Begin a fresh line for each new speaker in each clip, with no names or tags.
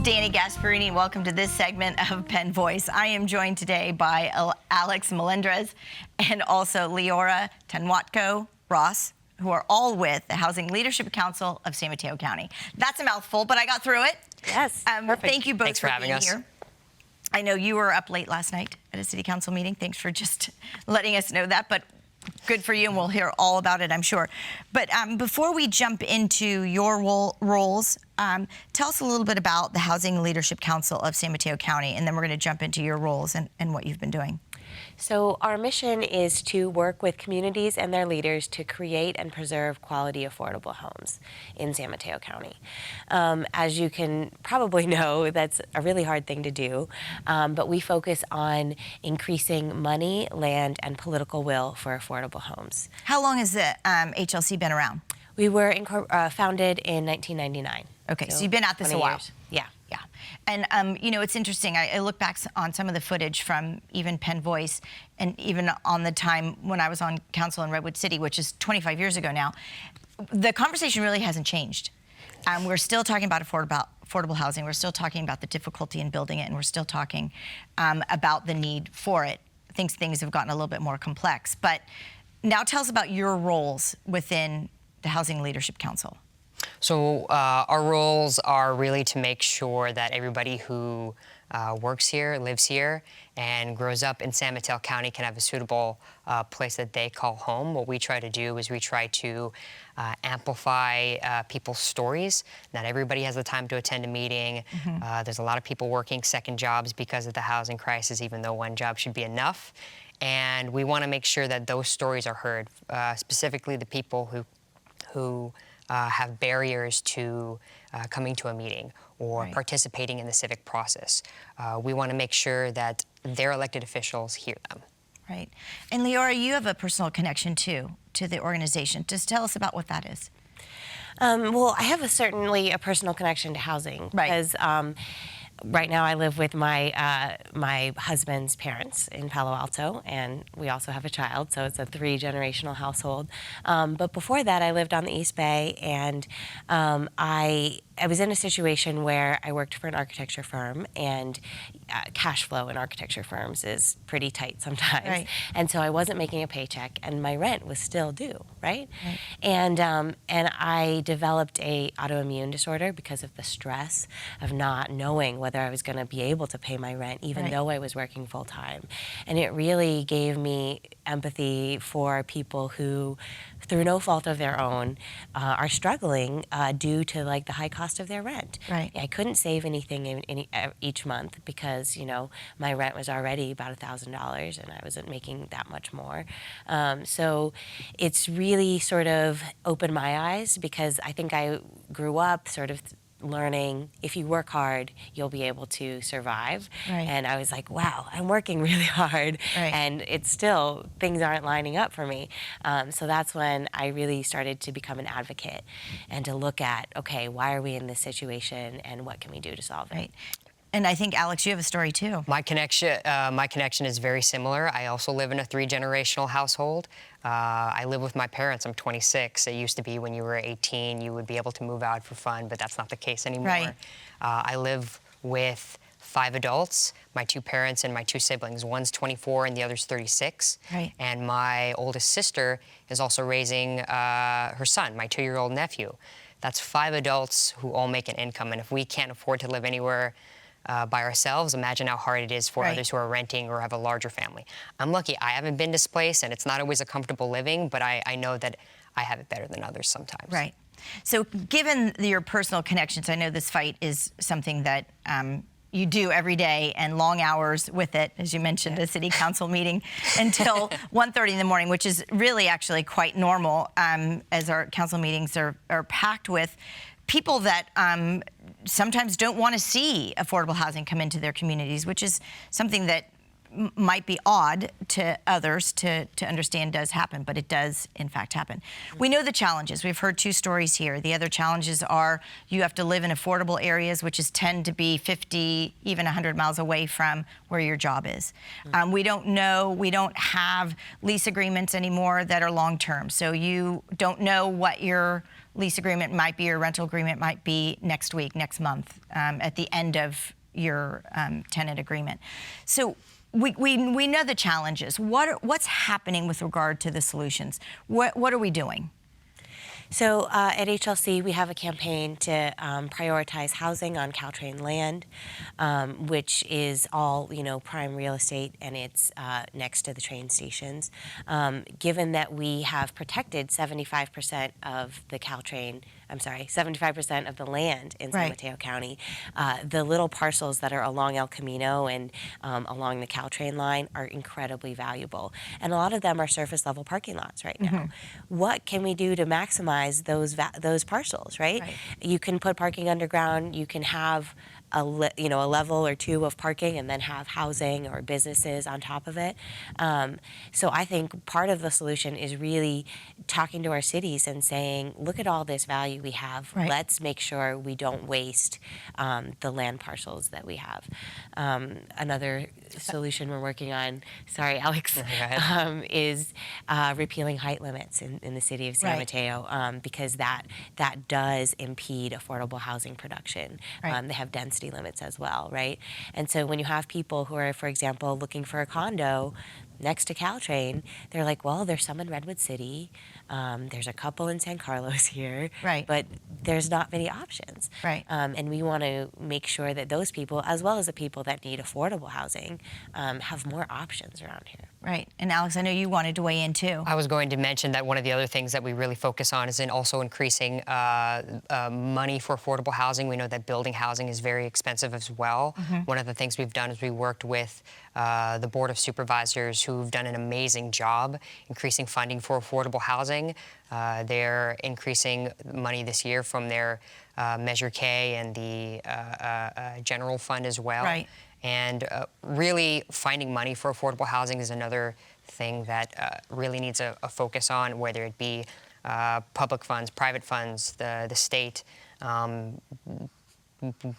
Danny Gasparini. Welcome to this segment of Penn Voice. I am joined today by Alex Melendrez and also Leora, Tanjuatco, Ross, who are all with the Housing Leadership Council of San Mateo County. That's a mouthful, but I got through it.
Yes, perfect.
Thank you both
Thanks for having
being
us
here. I know you were up late last night at a city council meeting. Thanks for just letting us know that, but good for you, and we'll hear all about it, I'm sure. But before we jump into your roles, tell us a little bit about the Housing Leadership Council of San Mateo County, and then we're going to jump into your roles and what you've been doing.
So our mission is to work with communities and their leaders to create and preserve quality, affordable homes in San Mateo County. As you can probably know, that's a really hard thing to do, but we focus on increasing money, land, and political will for affordable homes.
How long has the HLC been around?
We were founded in 1999.
Okay, so you've been at this a while.
Years. Yeah.
Yeah, and you know, it's interesting. I look back on some of the footage from even Penn Voice, and even on the time when I was on council in Redwood City, which is 25 years ago now. The conversation really hasn't changed. We're still talking about affordable housing. We're still talking about the difficulty in building it, and we're still talking about the need for it. I think things have gotten a little bit more complex. But now tell us about your roles within the Housing Leadership Council.
So our roles are really to make sure that everybody who works here, lives here, and grows up in San Mateo County can have a suitable place that they call home. What we try to do is we try to amplify people's stories. Not everybody has the time to attend a meeting. There's a lot of people working second jobs because of the housing crisis, even though one job should be enough. And we want to make sure that those stories are heard, specifically the people who have barriers to coming to a meeting or participating in the civic process. We want to make sure that their elected officials hear them.
Right. And Leora, you have a personal connection too to the organization. Just tell us about what that is.
Well, I have certainly a personal connection to housing because right now I live with my my husband's parents in Palo Alto, and we also have a child, so it's a 3-generational household. But before that, I lived on the East Bay, and I was in a situation where I worked for an architecture firm, and cash flow in architecture firms is pretty tight sometimes. Right. And so I wasn't making a paycheck, and my rent was still due, right? And I developed a autoimmune disorder because of the stress of not knowing whether I was going to be able to pay my rent, even though I was working full time. And it really gave me empathy for people who, through no fault of their own, are struggling due to like the high cost of their rent. Right. I couldn't save anything each month because, you know, my rent was already about $1,000 and I wasn't making that much more. So it's really sort of opened my eyes because I think I grew up sort of learning if you work hard, you'll be able to survive. And I was like, wow, I'm working really hard, and it's still, things aren't lining up for me. So that's when I really started to become an advocate and to look at, okay, why are we in this situation and what can we do to solve it?
And I think, Alex, you have a story too.
My connection is very similar. I also live in a 3-generational household. I live with my parents. I'm 26. It used to be when you were 18, you would be able to move out for fun, but that's not the case anymore. I live with 5 adults, my 2 parents and my 2 siblings. One's 24 and the other's 36. And my oldest sister is also raising her son, my 2-year-old nephew. That's 5 adults who all make an income, and if we can't afford to live anywhere by ourselves, imagine how hard it is for others who are renting or have a larger family. I'm lucky I haven't been displaced, and it's not always a comfortable living, but I know that I have it better than others sometimes.
Right. So given your personal connections, I know this fight is something that you do every day, and long hours with it, as you mentioned, a city council meeting until 1:30 in the morning, which is really actually quite normal, as our council meetings are packed with people that sometimes don't want to see affordable housing come into their communities, which is something that might be odd to others to understand does happen, but it does in fact happen. We know the challenges. We've heard 2 stories here. The other challenges are you have to live in affordable areas, which tend to be 50, even 100 miles away from where your job is. We don't have lease agreements anymore that are long-term. So you don't know what your lease agreement might be, your rental agreement might be next week, next month, at the end of your tenant agreement. So we know the challenges. What's happening with regard to the solutions? What are we doing?
So at HLC, we have a campaign to prioritize housing on Caltrain land, which is all, prime real estate, and it's next to the train stations. Given that we have protected 75% of the 75% of the land in San Mateo County, the little parcels that are along El Camino and along the Caltrain line are incredibly valuable. And a lot of them are surface level parking lots right now. What can we do to maximize those parcels, right? You can put parking underground, you can have a level or 2 of parking and then have housing or businesses on top of it. So I think part of the solution is really talking to our cities and saying, look at all this value we have. Let's make sure we don't waste the land parcels that we have. Another solution we're working on, sorry, Alex, is repealing height limits in the city of San Mateo, because that does impede affordable housing production. They have density limits as well, right? And so when you have people who are, for example, looking for a condo next to Caltrain, they're like, well, there's some in Redwood City, there's a couple in San Carlos here, but there's not many options. And we want to make sure that those people, as well as the people that need affordable housing, have more options around here.
And Alex, I know you wanted to weigh in too.
I was going to mention that one of the other things that we really focus on is in also increasing money for affordable housing. We know that building housing is very expensive as well. One of the things we've done is we worked with the Board of Supervisors, who've done an amazing job increasing funding for affordable housing. They're increasing money this year from their Measure K and the general fund as well. And really finding money for affordable housing is another thing that really needs a focus on, whether it be public funds, private funds, the state.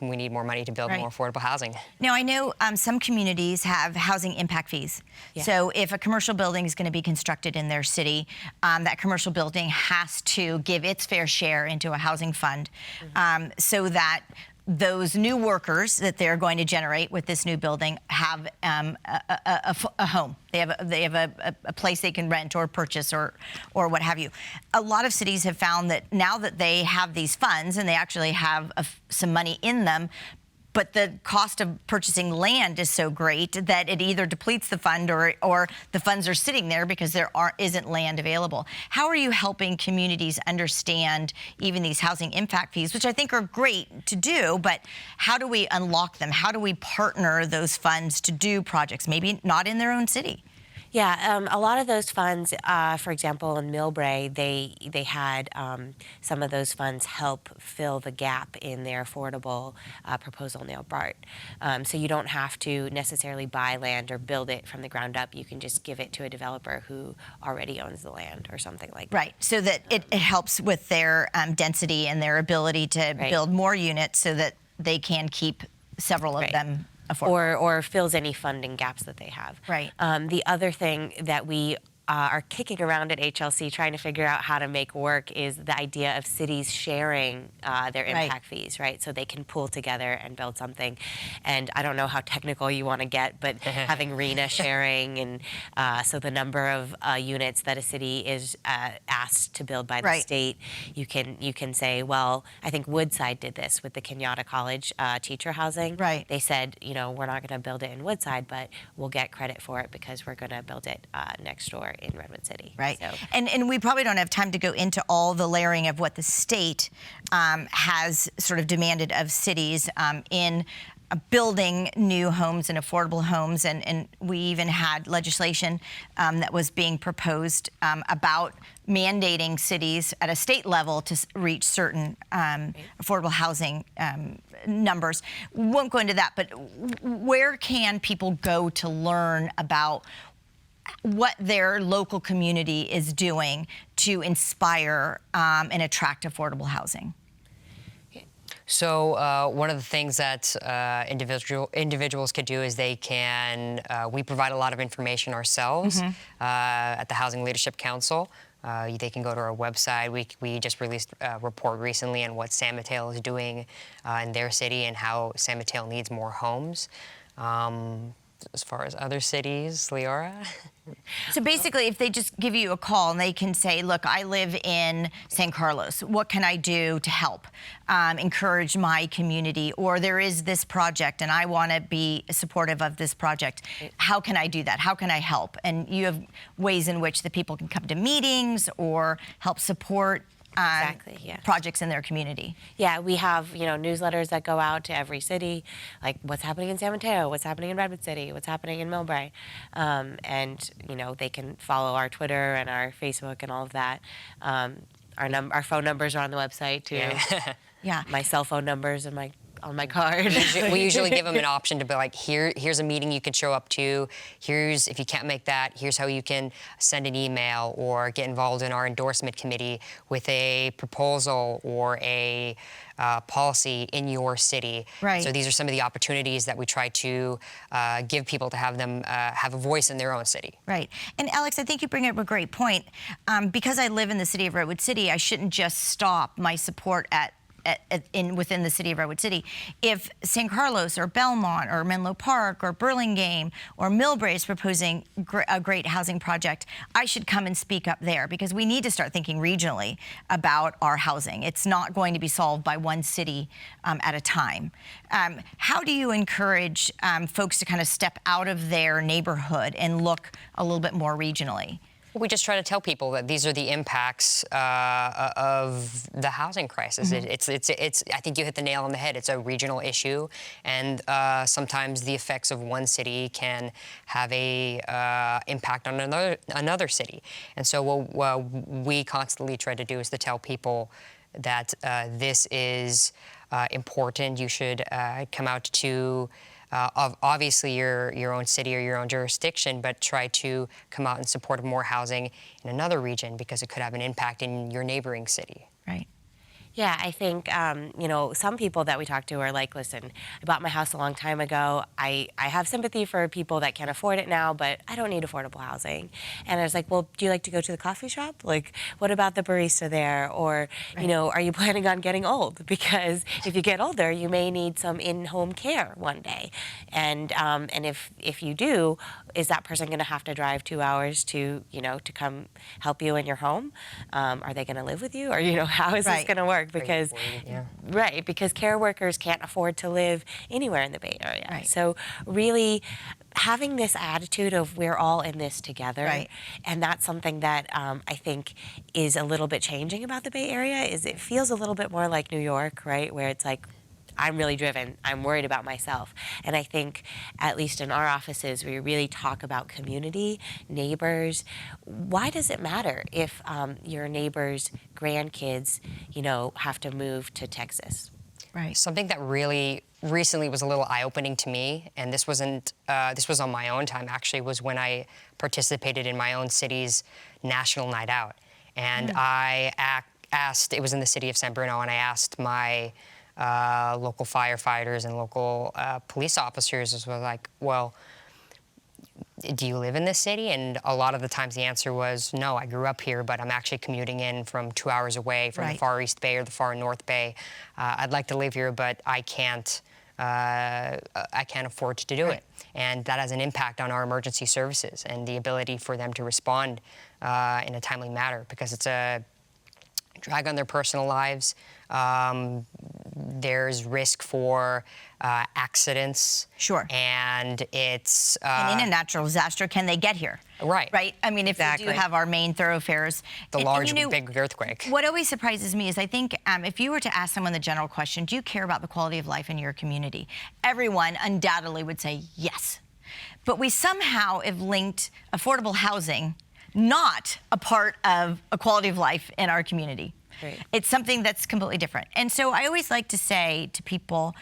We need more money to build more affordable housing.
Now, I know some communities have housing impact fees. So if a commercial building is going to be constructed in their city, that commercial building has to give its fair share into a housing fund, so that those new workers that they're going to generate with this new building have a home. They have a place they can rent or purchase or what have you. A lot of cities have found that now that they have these funds and they actually have some money in them, but the cost of purchasing land is so great that it either depletes the fund or the funds are sitting there because there isn't land available. How are you helping communities understand even these housing impact fees, which I think are great to do, but how do we unlock them? How do we partner those funds to do projects, maybe not in their own city?
Yeah, a lot of those funds, for example, in Millbrae, they had some of those funds help fill the gap in their affordable proposal nail BART. So you don't have to necessarily buy land or build it from the ground up. You can just give it to a developer who already owns the land or something like that.
So that it helps with their density and their ability to build more units so that they can keep several of them affordable.
Or fills any funding gaps that they have. The other thing that we are kicking around at HLC trying to figure out how to make work is the idea of cities sharing their impact fees, so they can pool together and build something. And I don't know how technical you want to get, but having RENA sharing, and so the number of units that a city is asked to build by the state, you can say, well, I think Woodside did this with the Kenyatta College teacher housing. They said, we're not going to build it in Woodside, but we'll get credit for it because we're going to build it next door in Redwood City. So.
And we probably don't have time to go into all the layering of what the state has sort of demanded of cities in building new homes and affordable homes, and we even had legislation that was being proposed about mandating cities at a state level to reach certain affordable housing numbers. We won't go into that, but where can people go to learn about what their local community is doing to inspire and attract affordable housing?
So one of the things that individuals could do is they can, we provide a lot of information ourselves at the Housing Leadership Council. They can go to our website. We just released a report recently on what San Mateo is doing in their city and how San Mateo needs more homes. As far as other cities, Leora?
So basically, if they just give you a call and they can say, look, I live in San Carlos, what can I do to help encourage my community? Or there is this project and I want to be supportive of this project. How can I do that? How can I help? And you have ways in which the people can come to meetings or help support
Exactly, yeah.
projects in their community.
Yeah, we have, newsletters that go out to every city, like what's happening in San Mateo, what's happening in Redwood City, what's happening in Millbrae. And, they can follow our Twitter and our Facebook and all of that. Our phone numbers are on the website, too.
Yeah.
My cell phone numbers and on my card.
We usually give them an option to be like, here's a meeting you can show up to. If you can't make that, here's how you can send an email or get involved in our endorsement committee with a proposal or a policy in your city.
Right.
So these are some of the opportunities that we try to give people to have them have a voice in their own city.
Right. And Alex, I think you bring up a great point. Because I live in the city of Redwood City, I shouldn't just stop my support within the city of Redwood City. If San Carlos or Belmont or Menlo Park or Burlingame or Millbrae is proposing a great housing project, I should come and speak up there, because we need to start thinking regionally about our housing. It's not going to be solved by one city at a time. How do you encourage folks to kind of step out of their neighborhood and look a little bit more regionally?
We just try to tell people that these are the impacts of the housing crisis. It's. I think you hit the nail on the head. It's a regional issue, and sometimes the effects of one city can have a impact on another city. And so what we constantly try to do is to tell people that this is important. You should come out to of obviously your own city or your own jurisdiction, but try to come out in support of more housing in another region, because it could have an impact in your neighboring city.
Right.
Yeah, I think, some people that we talk to are like, listen, I bought my house a long time ago. I have sympathy for people that can't afford it now, but I don't need affordable housing. And I was like, well, do you like to go to the coffee shop? Like, what about the barista there? Or, are you planning on getting old? Because if you get older, you may need some in-home care one day. And if you do, is that person going to have to drive 2 hours to come help you in your home? Are they going to live with you? Or, how is this going to work? Because because care workers can't afford to live anywhere in the Bay Area.
Right.
So really having this attitude of we're all in this together,
right.
And that's something that I think is a little bit changing about the Bay Area, is it feels a little bit more like New York, right, where it's like, I'm really driven. I'm worried about myself. And I think, at least in our offices, we really talk about community, neighbors. Why does it matter if your neighbor's grandkids, have to move to Texas?
Right.
Something that really recently was a little eye-opening to me, and this was on my own time actually, was when I participated in my own city's National Night Out. And I asked, it was in the city of San Bruno, and I asked my local firefighters and local police officers, as well, like, well, do you live in this city? And a lot of the times the answer was, no, I grew up here, but I'm actually commuting in from 2 hours away from the far East Bay or the far North Bay. I'd like to live here, but I can't afford to do it. And that has an impact on our emergency services and the ability for them to respond in a timely manner, because it's a drag on their personal lives. there's risk for accidents.
Sure.
And it's...
and in a natural disaster, can they get here?
Right.
Right? I mean, if
Exactly.
we do have our main thoroughfares.
The large, big earthquake.
What always surprises me is I think if you were to ask someone the general question, do you care about the quality of life in your community? Everyone undoubtedly would say yes. But we somehow have linked affordable housing not a part of a quality of life in our community.
Right.
It's something that's completely different. And so I always like to say to people,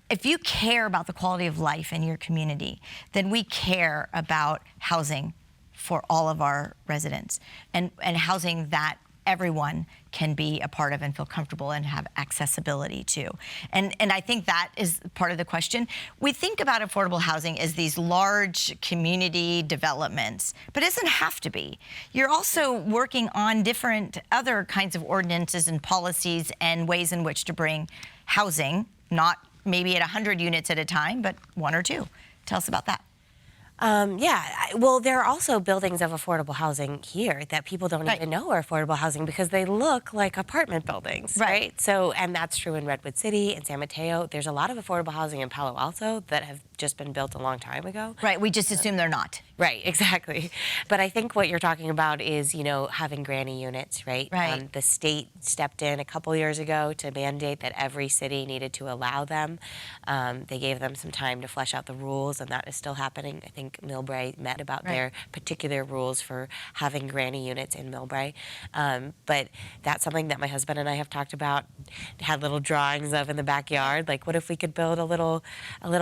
if you care about the quality of life in your community, then we care about housing for all of our residents and housing that everyone can be a part of and feel comfortable and have accessibility to. And I think that is part of the question. We think about affordable housing as these large community developments, but it doesn't have to be. You're also working on different other kinds of ordinances and policies and ways in which to bring housing, not maybe at 100 units at a time, but 1 or 2. Tell us about that.
Well, there are also buildings of affordable housing here that people don't even know are affordable housing because they look like apartment buildings, right? So, and that's true in Redwood City and San Mateo. There's a lot of affordable housing in Palo Alto that have just been built a long time ago.
Right, we just assume they're not.
Right, exactly. But I think what you're talking about is, having granny units, right?
Right.
The state stepped in a couple years ago to mandate that every city needed to allow them. They gave them some time to flesh out the rules, and that is still happening. I think Millbrae met about their particular rules for having granny units in Millbrae. But that's something that my husband and I have talked about, had little drawings of in the backyard. Like, what if we could build a little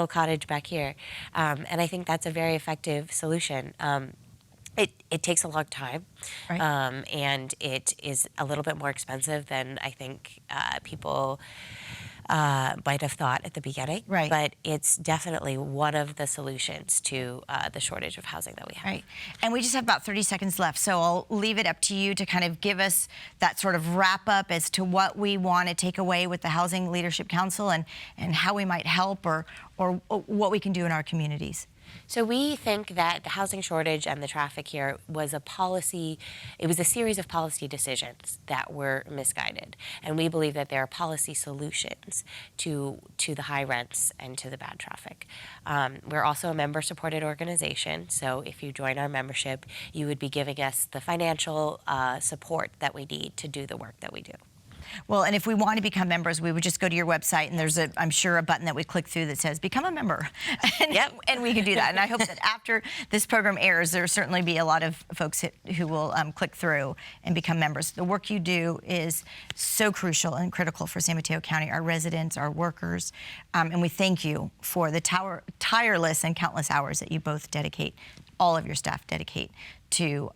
cottage back here? And I think that's a very effective solution. It takes a long time, and it is a little bit more expensive than I think people might have thought at the beginning.
Right.
But it's definitely one of the solutions to the shortage of housing that we have.
Right. And we just have about 30 seconds left, so I'll leave it up to you to kind of give us that sort of wrap up as to what we want to take away with the Housing Leadership Council and how we might help or what we can do in our communities.
So we think that the housing shortage and the traffic here was it was a series of policy decisions that were misguided. And we believe that there are policy solutions to the high rents and to the bad traffic. We're also a member-supported organization, so if you join our membership, you would be giving us the financial support that we need to do the work that we do.
Well, and if we want to become members, we would just go to your website, and there's I'm sure, a button that we click through that says "Become a member," and we can do that. And I hope that after this program airs, there will certainly be a lot of folks who will click through and become members. The work you do is so crucial and critical for San Mateo County, our residents, our workers, and we thank you for the tireless and countless hours that you both dedicate, all of your staff dedicate to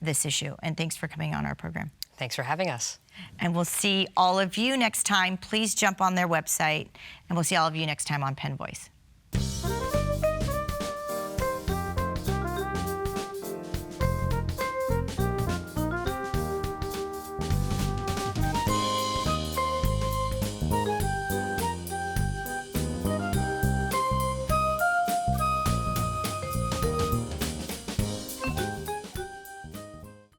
this issue. And thanks for coming on our program.
Thanks for having us.
And we'll see all of you next time. Please jump on their website, and we'll see all of you next time on Penn Voice.